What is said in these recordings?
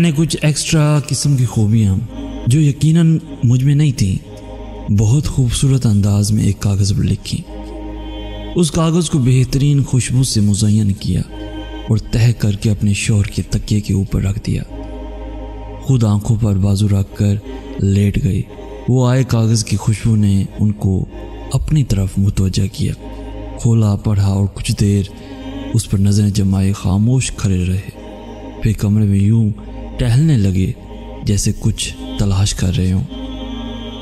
نے کچھ ایکسٹرا قسم کی خوبیاں جو یقیناً مجھ میں نہیں تھیں بہت خوبصورت انداز میں ایک کاغذ پر لکھی۔ اس کاغذ کو بہترین خوشبو سے مزین کیا اور تہہ کر کے اپنے شوہر کے تکیے کے اوپر رکھ دیا۔ خود آنکھوں پر بازو رکھ کر لیٹ گئی۔ وہ آئے کاغذ کی خوشبو نے ان کو اپنی طرف متوجہ کیا۔ کھولا، پڑھا اور کچھ دیر اس پر نظریں جمائے خاموش کھڑے رہے، پھر کمرے میں یوں ٹہلنے لگے جیسے کچھ تلاش کر رہے ہوں۔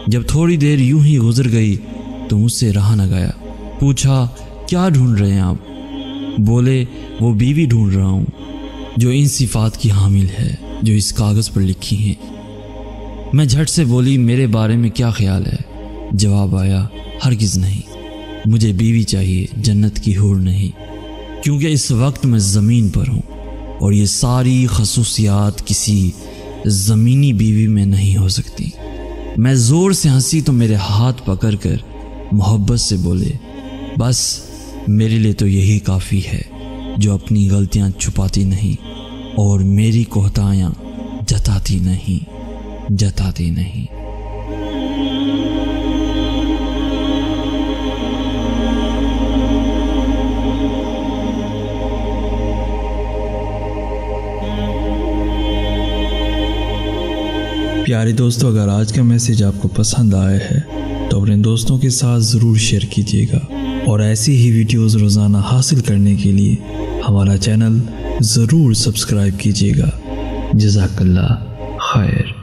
جب تھوڑی دیر یوں ہی گزر گئی تو مجھ سے رہا نہ گیا۔ پوچھا کیا ڈھونڈ رہے ہیں آپ؟ بولے وہ بیوی ڈھونڈ رہا ہوں جو ان صفات کی حامل ہے جو اس کاغذ پر لکھی ہیں۔ میں جھٹ سے بولی میرے بارے میں کیا خیال ہے؟ جواب آیا ہرگز نہیں، مجھے بیوی چاہیے، جنت کی حور نہیں، کیونکہ اس وقت میں زمین پر ہوں اور یہ ساری خصوصیات کسی زمینی بیوی میں نہیں ہو سکتی۔ میں زور سے ہنسی تو میرے ہاتھ پکڑ کر محبت سے بولے بس میرے لیے تو یہی کافی ہے جو اپنی غلطیاں چھپاتی نہیں اور میری کوتاہیاں جتاتی نہیں۔ پیارے دوستو، اگر آج کا میسیج آپ کو پسند آیا ہے تو اپنے دوستوں کے ساتھ ضرور شیئر کیجیے گا، اور ایسی ہی ویڈیوز روزانہ حاصل کرنے کے لیے ہمارا چینل ضرور سبسکرائب کیجیے گا۔ جزاک اللہ خیر۔